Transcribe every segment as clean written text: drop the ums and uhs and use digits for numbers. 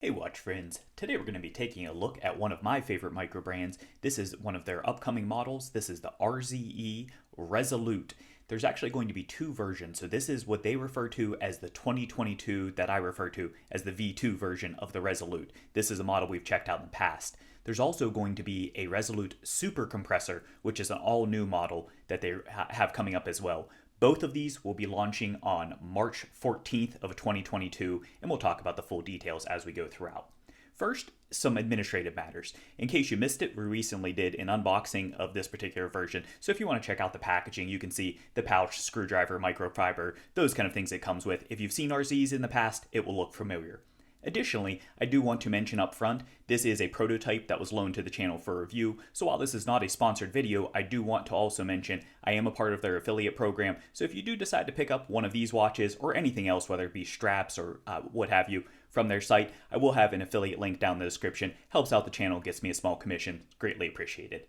Hey watch friends, today we're going to be taking a look at one of my favorite micro brands. This is one of their upcoming models. This is the RZE Resolute. There's actually going to be two versions, so this is what they refer to as the 2022 that I refer to as the V2 version of the Resolute. This is a model we've checked out in the past. There's also going to be a Resolute Super Compressor, which is an all-new model that they have coming up as well. Both of these will be launching on March 14th of 2022, and we'll talk about the full details as we go throughout. First, some administrative matters. In case you missed it, we recently did an unboxing of this particular version, so if you want to check out the packaging, you can see the pouch, screwdriver, microfiber, those kind of things it comes with. If you've seen RZs in the past, it will look familiar. Additionally, I do want to mention up front, this is a prototype that was loaned to the channel for review, so while this is not a sponsored video, I do want to also mention I am a part of their affiliate program, so if you do decide to pick up one of these watches or anything else, whether it be straps or what have you, from their site, I will have an affiliate link down in the description. Helps out the channel, gets me a small commission, greatly appreciated.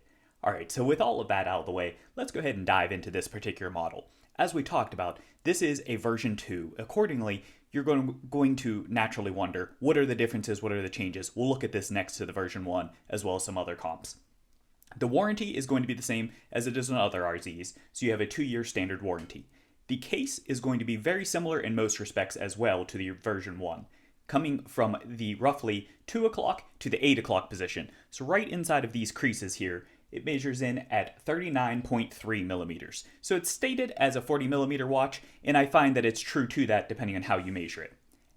Alright, so with all of that out of the way, let's go ahead and dive into this particular model. As we talked about, this is a version 2. Accordingly, you're going to naturally wonder, what are the differences, what are the changes? We'll look at this next to the version 1, as well as some other comps. The warranty is going to be the same as it is on other RZs, so you have a 2-year standard warranty. The case is going to be very similar in most respects as well to the version 1, coming from the roughly 2 o'clock to the 8 o'clock position. So right inside of these creases here, it measures in at 39.3 millimeters. So it's stated as a 40 millimeter watch, and I find that it's true to that depending on how you measure it.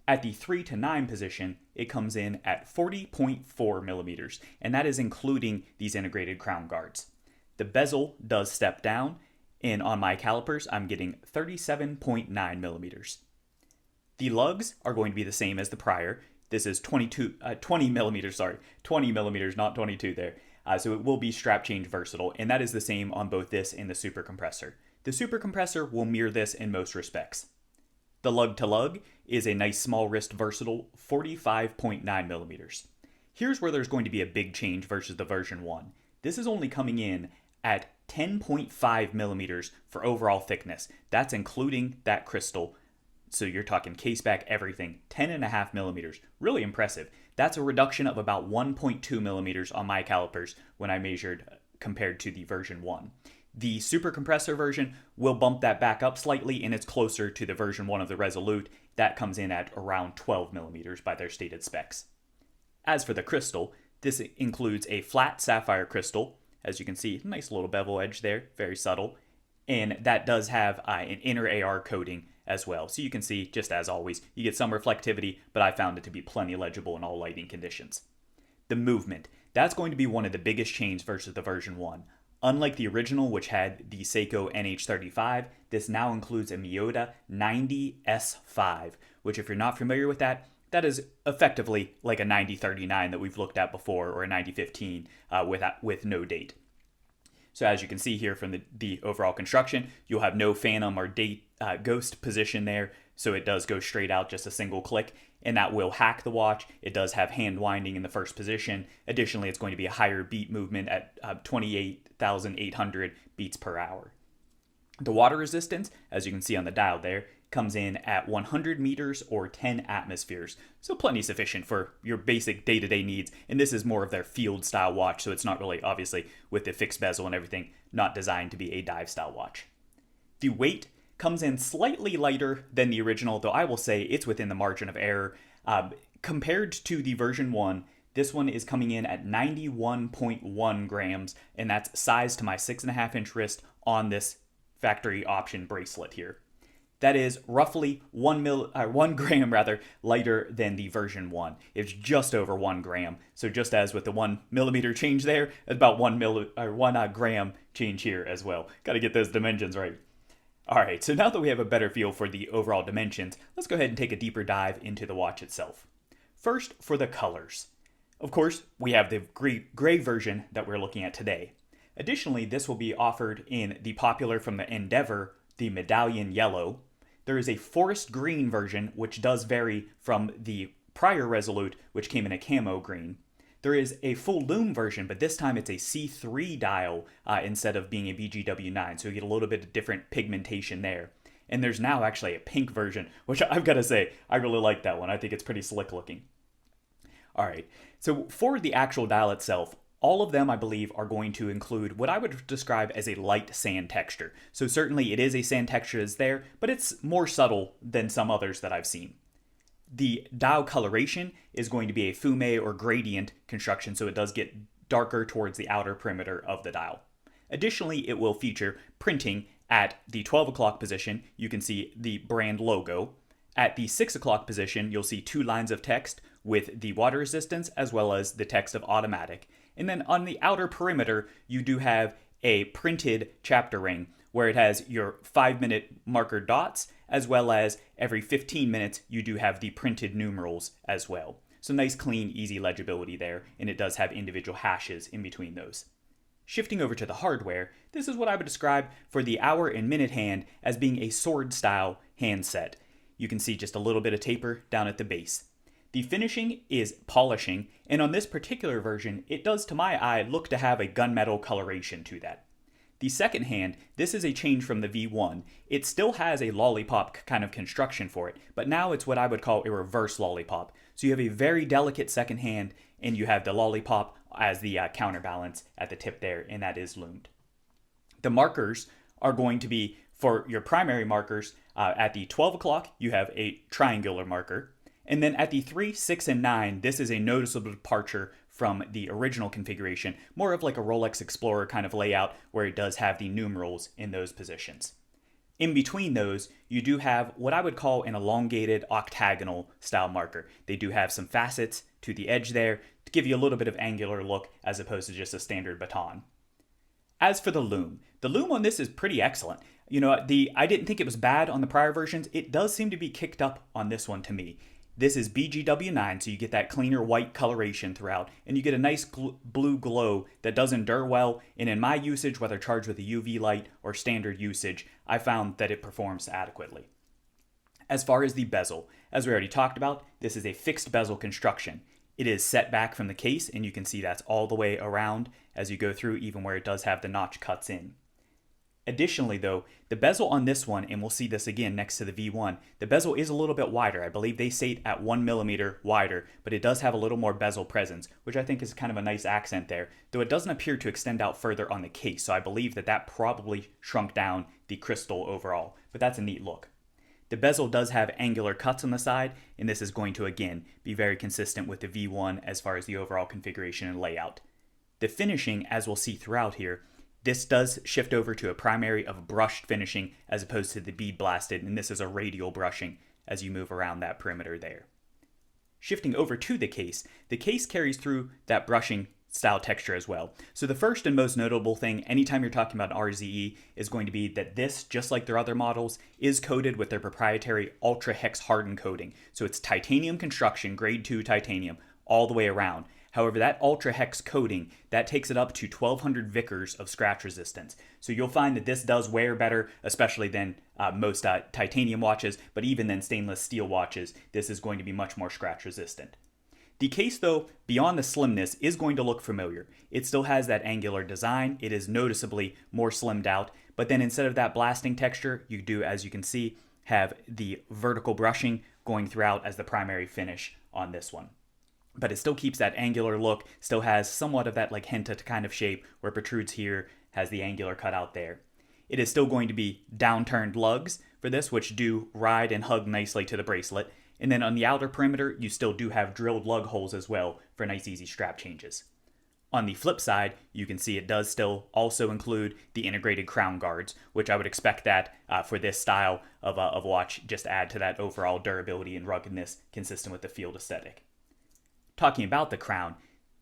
At the 3 to 9 position, it comes in at 40.4 millimeters, and that is including these integrated crown guards. The bezel does step down, and on my calipers, I'm getting 37.9 millimeters. The lugs are going to be the same as the prior. This is 20 millimeters, 20 millimeters, not 22 there. So it will be strap change versatile, and that is the same on both this and the Super Compressor. The Super Compressor will mirror this in most respects. The lug to lug is a nice small wrist versatile 45.9 millimeters. Here's where there's going to be a big change versus the version 1. This is only coming in at 10.5 millimeters for overall thickness. That's including that crystal. So you're talking case back, everything, 10.5 millimeters. Really impressive. That's a reduction of about 1.2 millimeters on my calipers when I measured compared to the version 1. The Super Compressor version will bump that back up slightly, and it's closer to the version 1 of the Resolute. That comes in at around 12 millimeters by their stated specs. As for the crystal, this includes a flat sapphire crystal. As you can see, nice little bevel edge there, very subtle. And that does have an inner AR coating as well. So you can see, just as always, you get some reflectivity, but I found it to be plenty legible in all lighting conditions. The movement, that's going to be one of the biggest changes versus the version 1. Unlike the original, which had the Seiko NH35, this now includes a Miyota 90S5, which if you're not familiar with that, that is effectively like a 9039 that we've looked at before, or a 9015 with no date. So as you can see here from the overall construction, you'll have no phantom or date ghost position there. So it does go straight out, just a single click, and that will hack the watch. It does have hand winding in the first position. Additionally, it's going to be a higher beat movement at 28,800 beats per hour. The water resistance, as you can see on the dial there, comes in at 100 meters or 10 atmospheres. So plenty sufficient for your basic day-to-day needs. And this is more of their field style watch, so it's not really, obviously, with the fixed bezel and everything, not designed to be a dive style watch. The weight comes in slightly lighter than the original, though I will say it's within the margin of error. Compared to the version 1, this one is coming in at 91.1 grams, and that's sized to my 6.5-inch wrist on this factory option bracelet here. That is roughly 1 gram lighter than the version 1. It's just over 1 gram. So just as with the 1 millimeter change there, about 1 gram change here as well. Got to get those dimensions right. Alright, so now that we have a better feel for the overall dimensions, let's go ahead and take a deeper dive into the watch itself. First, for the colors. Of course, we have the gray version that we're looking at today. Additionally, this will be offered in the popular from the Endeavor, the Medallion Yellow. There is a forest green version, which does vary from the prior Resolute, which came in a camo green. There is a full lume version, but this time it's a C3 dial instead of being a BGW9, so you get a little bit of different pigmentation there. And there's now actually a pink version, which I've got to say, I really like that one. I think it's pretty slick looking. All right, so for the actual dial itself, all of them, I believe, are going to include what I would describe as a light sand texture. So certainly it is a sand texture that's there, but it's more subtle than some others that I've seen. The dial coloration is going to be a fume or gradient construction, so it does get darker towards the outer perimeter of the dial. Additionally, it will feature printing at the 12 o'clock position. You can see the brand logo. At the 6 o'clock position, you'll see 2 lines of text with the water resistance as well as the text of automatic. And then on the outer perimeter, you do have a printed chapter ring where it has your 5-minute marker dots, as well as every 15 minutes, you do have the printed numerals as well. So nice, clean, easy legibility there, and it does have individual hashes in between those. Shifting over to the hardware, this is what I would describe for the hour and minute hand as being a sword-style handset. You can see just a little bit of taper down at the base. The finishing is polishing, and on this particular version, it does to my eye look to have a gunmetal coloration to that. The second hand, this is a change from the V1. It still has a lollipop kind of construction for it, but now it's what I would call a reverse lollipop. So you have a very delicate second hand, and you have the lollipop as the counterbalance at the tip there, and that is loomed. The markers are going to be, for your primary markers, at the 12 o'clock, you have a triangular marker. And then at the 3, 6, and 9, this is a noticeable departure from the original configuration, more of like a Rolex Explorer kind of layout where it does have the numerals in those positions. In between those, you do have what I would call an elongated octagonal style marker. They do have some facets to the edge there to give you a little bit of angular look as opposed to just a standard baton. As for the loom on this is pretty excellent. You know, I didn't think it was bad on the prior versions. It does seem to be kicked up on this one to me. This is BGW9, so you get that cleaner white coloration throughout, and you get a nice blue glow that does endure well, and in my usage, whether charged with a UV light or standard usage, I found that it performs adequately. As far as the bezel, as we already talked about, this is a fixed bezel construction. It is set back from the case, and you can see that's all the way around as you go through, even where it does have the notch cuts in. Additionally, though, the bezel on this one, and we'll see this again next to the V1, the bezel is a little bit wider. I believe they say at 1 millimeter wider, but it does have a little more bezel presence, which I think is kind of a nice accent there, though it doesn't appear to extend out further on the case, so I believe that probably shrunk down the crystal overall, but that's a neat look. The bezel does have angular cuts on the side, and this is going to, again, be very consistent with the V1 as far as the overall configuration and layout. The finishing, as we'll see throughout here, this does shift over to a primary of brushed finishing as opposed to the bead blasted, and this is a radial brushing as you move around that perimeter there. Shifting over to the case carries through that brushing style texture as well. So the first and most notable thing anytime you're talking about an RZE is going to be that this, just like their other models, is coated with their proprietary ultra hex hardened coating. So it's titanium construction, grade 2 titanium, all the way around. However, that ultra hex coating, that takes it up to 1200 Vickers of scratch resistance. So you'll find that this does wear better, especially than most titanium watches, but even than stainless steel watches, this is going to be much more scratch resistant. The case, though, beyond the slimness, is going to look familiar. It still has that angular design. It is noticeably more slimmed out, but then instead of that blasting texture, you do, as you can see, have the vertical brushing going throughout as the primary finish on this one. But it still keeps that angular look, still has somewhat of that like henta kind of shape where it protrudes here, has the angular cut out there. It is still going to be downturned lugs for this, which do ride and hug nicely to the bracelet. And then on the outer perimeter, you still do have drilled lug holes as well for nice easy strap changes. On the flip side, you can see it does still also include the integrated crown guards, which I would expect that for this style of watch just to add to that overall durability and ruggedness consistent with the field aesthetic. Talking about the crown,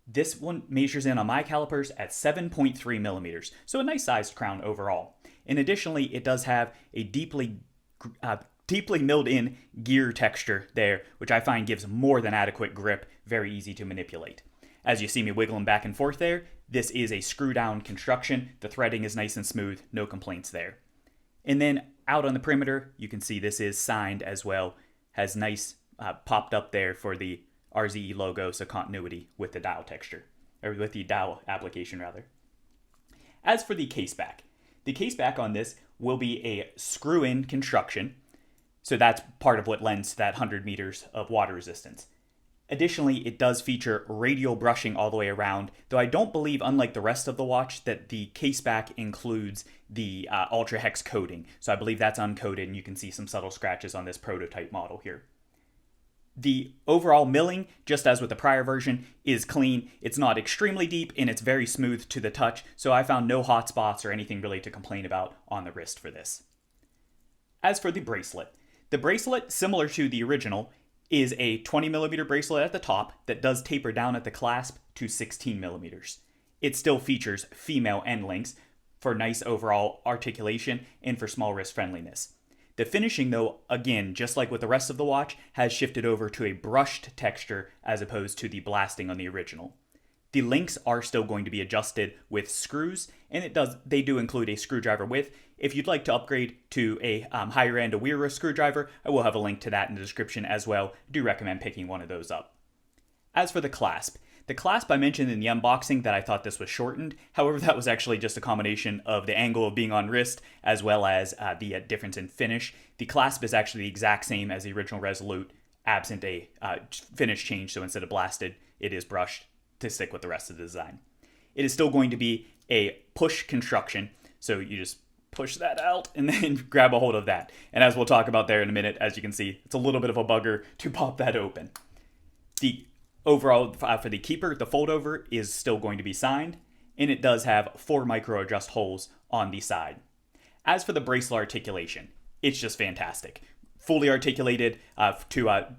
this one measures in on my calipers at 7.3 millimeters, so a nice sized crown overall. And additionally, it does have a deeply milled in gear texture there, which I find gives more than adequate grip, very easy to manipulate. As you see me wiggling back and forth there, this is a screw down construction. The threading is nice and smooth, no complaints there. And then out on the perimeter, you can see this is signed as well, has nice popped up there for the RZE logo, so continuity with the dial texture, or with the dial application rather. As for the case back on this will be a screw-in construction, so that's part of what lends to that 100 meters of water resistance. Additionally, it does feature radial brushing all the way around, though I don't believe, unlike the rest of the watch, that the caseback includes the Ultra Hex coating. So I believe that's uncoated, and you can see some subtle scratches on this prototype model here. The overall milling, just as with the prior version, is clean. It's not extremely deep, and it's very smooth to the touch, so I found no hot spots or anything really to complain about on the wrist for this. As for the bracelet, similar to the original, is a 20mm bracelet at the top that does taper down at the clasp to 16mm. It still features female end links for nice overall articulation and for small wrist friendliness. The finishing, though, again, just like with the rest of the watch, has shifted over to a brushed texture as opposed to the blasting on the original. The links are still going to be adjusted with screws, and they do include a screwdriver width. If you'd like to upgrade to a higher end Awira screwdriver, I will have a link to that in the description as well. I do recommend picking one of those up. As for the clasp I mentioned in the unboxing that I thought this was shortened. However, that was actually just a combination of the angle of being on wrist as well as the difference in finish. The clasp is actually the exact same as the original Resolute, absent a finish change, so instead of blasted, it is brushed to stick with the rest of the design. It is still going to be a push construction, so you just push that out and then grab a hold of that. And as we'll talk about there in a minute, as you can see, it's a little bit of a bugger to pop that open. The overall, for the keeper, the fold over is still going to be signed, and it does have 4 micro adjust holes on the side. As for the bracelet articulation, it's just fantastic. Fully articulated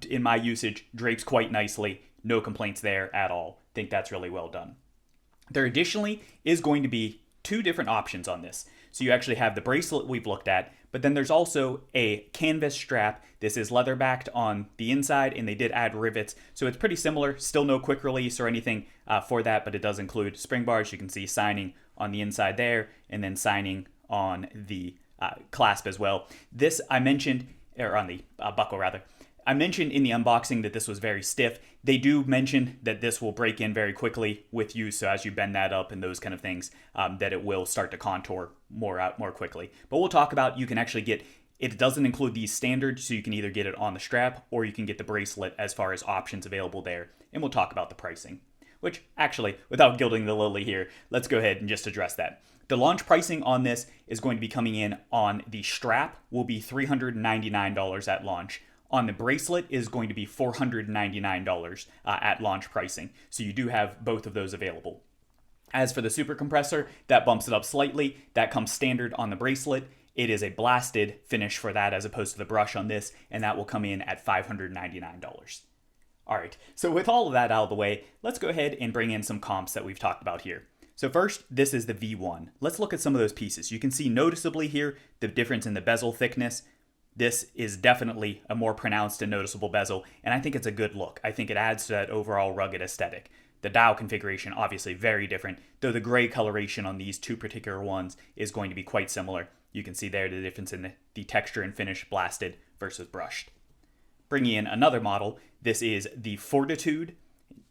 in my usage, drapes quite nicely. No complaints there at all. Think that's really well done. There additionally is going to be 2 different options on this. So you actually have the bracelet we've looked at, but then there's also a canvas strap. This is leather backed on the inside, and they did add rivets. So it's pretty similar. Still no quick release or anything for that, but it does include spring bars. You can see signing on the inside there, and then signing on the clasp as well. This I mentioned, or on the buckle rather. I mentioned in the unboxing that this was very stiff. They do mention that this will break in very quickly with use, so as you bend that up and those kind of things, that it will start to contour more quickly. But we'll talk about, you can actually get, it doesn't include these standards, so you can either get it on the strap or you can get the bracelet as far as options available there. And we'll talk about the pricing, which actually, without gilding the lily here, let's go ahead and just address that. The launch pricing on this is going to be coming in on the strap will be $399 at launch. On the bracelet is going to be $499 at launch pricing. So you do have both of those available. As for the Super Compressor, that bumps it up slightly. That comes standard on the bracelet. It is a blasted finish for that as opposed to the brush on this, and that will come in at $599. All right, so with all of that out of the way, let's go ahead and bring in some comps that we've talked about here. So first, this is the V1. Let's look at some of those pieces. You can see noticeably here the difference in the bezel thickness. This is definitely a more pronounced and noticeable bezel, and I think it's a good look. I think it adds to that overall rugged aesthetic. The dial configuration, obviously very different, though the gray coloration on these 2 particular ones is going to be quite similar. You can see there the difference in the texture and finish blasted versus brushed. Bringing in another model, this is the Fortitude.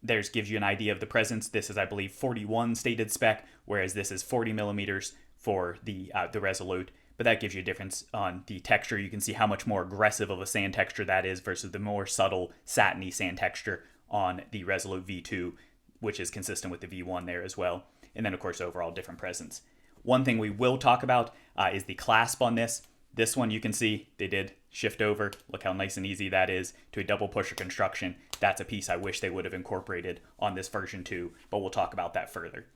There's gives you an idea of the presence. This is, I believe, 41 stated spec, whereas this is 40mm for the Resolute. But that gives you a difference on the texture. You can see how much more aggressive of a sand texture that is versus the more subtle satiny sand texture on the Resolute V2, which is consistent with the V1 there as well. And then, of course, overall different presence. One thing we will talk about is the clasp on this. This one you can see they did shift over. Look how nice and easy that is to a double pusher construction. That's a piece I wish they would have incorporated on this version too, but we'll talk about that further.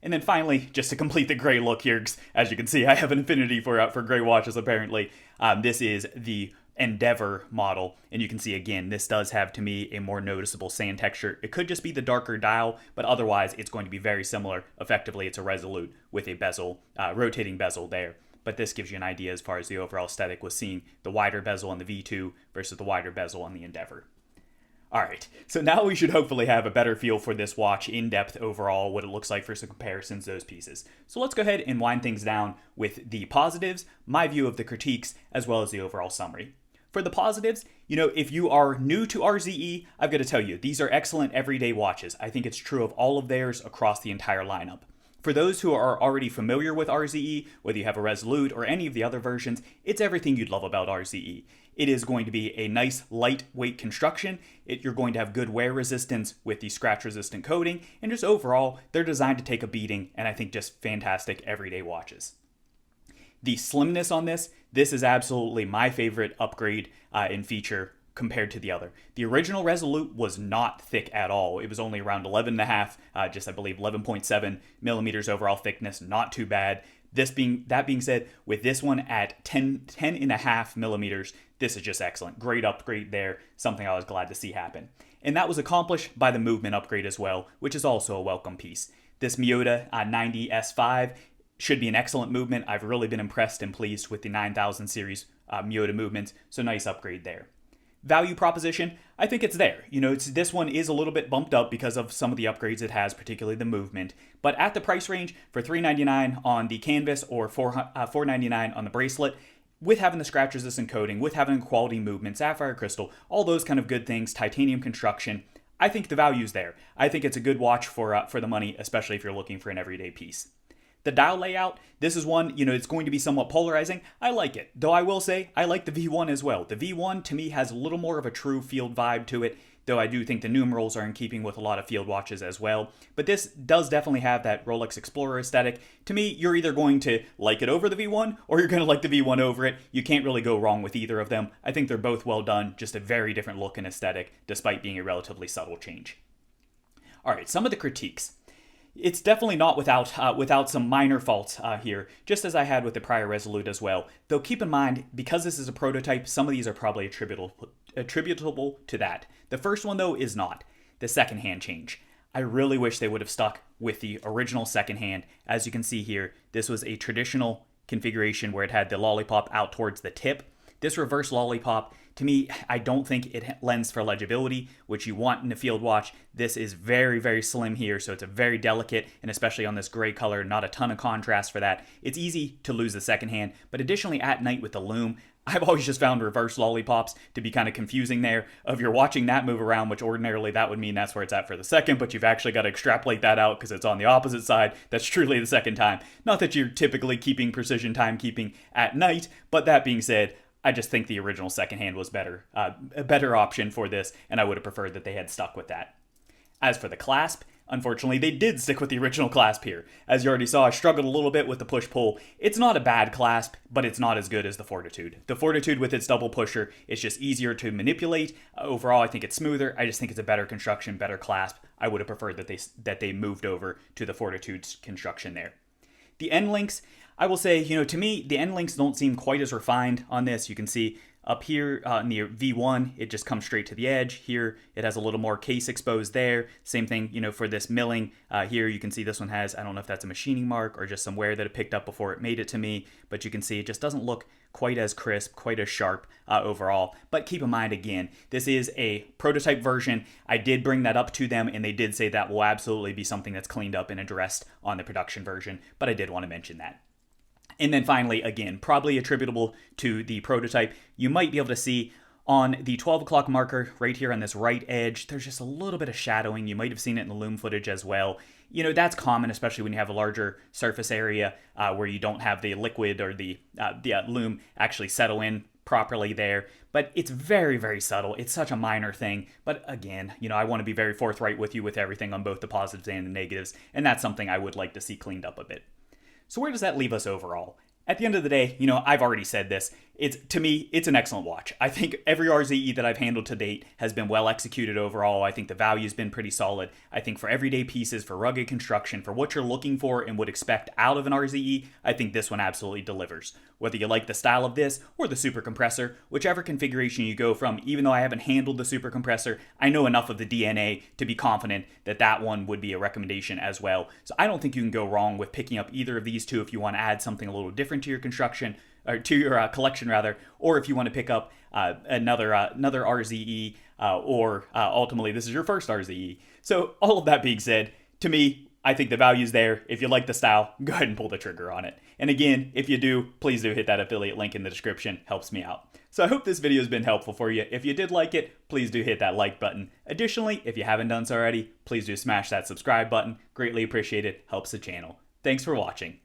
And then finally, just to complete the gray look here, as you can see, I have an affinity for gray watches apparently. This is the Endeavor model, and you can see again, this does have to me a more noticeable sand texture. It could just be the darker dial, but otherwise it's going to be very similar. Effectively, it's a Resolute with a bezel, rotating bezel there. But this gives you an idea as far as the overall aesthetic with seeing the wider bezel on the V2 versus the wider bezel on the Endeavor. Alright, so now we should hopefully have a better feel for this watch in depth overall, what it looks like for some comparisons, those pieces. So let's go ahead and wind things down with the positives, my view of the critiques, as well as the overall summary. For the positives, if you are new to RZE, I've got to tell you, these are excellent everyday watches. I think it's true of all of theirs across the entire lineup. For those who are already familiar with RZE, whether you have a Resolute or any of the other versions, it's everything you'd love about RZE. It is going to be a nice lightweight construction. You're going to have good wear resistance with the scratch resistant coating, and just overall, they're designed to take a beating, and I think just fantastic everyday watches. The slimness on this is absolutely my favorite upgrade in feature compared to the other. The original Resolute was not thick at all. It was only around 11.5, just I believe 11.7 millimeters overall thickness, not too bad. That being said, with this one at 10.5 millimeters, this is just excellent. Great upgrade there, something I was glad to see happen. And that was accomplished by the movement upgrade as well, which is also a welcome piece. This Miyota 90 S5 should be an excellent movement. I've really been impressed and pleased with the 9000 series Miyota movements, so nice upgrade there. Value proposition, I think it's there. This one is a little bit bumped up because of some of the upgrades it has, particularly the movement. But at the price range for $399 on the canvas or $499 on the bracelet, with having the scratch resistant coating, with having quality movement, sapphire crystal, all those kind of good things, titanium construction, I think the value's there. I think it's a good watch for the money, especially if you're looking for an everyday piece. The dial layout, this is one, it's going to be somewhat polarizing. I like it, though I will say I like the V1 as well. The V1 to me has a little more of a true field vibe to it, though I do think the numerals are in keeping with a lot of field watches as well. But this does definitely have that Rolex Explorer aesthetic. To me, you're either going to like it over the V1 or you're going to like the V1 over it. You can't really go wrong with either of them. I think they're both well done, just a very different look and aesthetic, despite being a relatively subtle change. All right, some of the critiques. It's definitely not without some minor faults here, just as I had with the prior Resolute as well. Though keep in mind, because this is a prototype, some of these are probably attributable to that. The first one, though, is not. The second hand change. I really wish they would have stuck with the original second hand. As you can see here, this was a traditional configuration where it had the lollipop out towards the tip. This reverse lollipop, to me, I don't think it lends for legibility, which you want in a field watch. This is very, very slim here, so it's a very delicate, and especially on this gray color, not a ton of contrast for that. It's easy to lose the second hand, but additionally at night with the lume, I've always just found reverse lollipops to be kind of confusing there. If you're watching that move around, which ordinarily that would mean that's where it's at for the second, but you've actually got to extrapolate that out because it's on the opposite side. That's truly the second time. Not that you're typically keeping precision timekeeping at night, but that being said, I just think the original second hand was better, a better option for this, and I would have preferred that they had stuck with that. As for the clasp, unfortunately, they did stick with the original clasp here. As you already saw, I struggled a little bit with the push-pull. It's not a bad clasp, but it's not as good as the Fortitude. The Fortitude with its double pusher is just easier to manipulate. Overall, I think it's smoother. I just think it's a better construction, better clasp. I would have preferred that they moved over to the Fortitude's construction there. The end links, I will say, to me, the end links don't seem quite as refined on this. You can see up here in the V1, it just comes straight to the edge. Here, it has a little more case exposed there. Same thing, for this milling. Here, you can see this one has, I don't know if that's a machining mark or just some wear that it picked up before it made it to me, but you can see it just doesn't look quite as crisp, quite as sharp overall. But keep in mind, again, this is a prototype version. I did bring that up to them, and they did say that will absolutely be something that's cleaned up and addressed on the production version, but I did want to mention that. And then finally, again, probably attributable to the prototype, you might be able to see on the 12 o'clock marker right here on this right edge, there's just a little bit of shadowing. You might have seen it in the lume footage as well. That's common, especially when you have a larger surface area where you don't have the liquid or the lume actually settle in properly there. But it's very, very subtle. It's such a minor thing. But again, I want to be very forthright with you with everything on both the positives and the negatives. And that's something I would like to see cleaned up a bit. So where does that leave us overall? At the end of the day, I've already said this. To me, it's an excellent watch. I think every RZE that I've handled to date has been well executed overall. I think the value's been pretty solid. I think for everyday pieces, for rugged construction, for what you're looking for and would expect out of an RZE, I think this one absolutely delivers. Whether you like the style of this or the Super Compressor, whichever configuration you go from, even though I haven't handled the Super Compressor, I know enough of the DNA to be confident that that one would be a recommendation as well. So I don't think you can go wrong with picking up either of these two if you want to add something a little different to your construction, or to your collection rather, or if you want to pick up another RZE, or ultimately this is your first RZE. So all of that being said, to me, I think the value's there. If you like the style, go ahead and pull the trigger on it. And again, if you do, please do hit that affiliate link in the description. Helps me out. So I hope this video has been helpful for you. If you did like it, please do hit that like button. Additionally, if you haven't done so already, please do smash that subscribe button. Greatly appreciated. Helps the channel. Thanks for watching.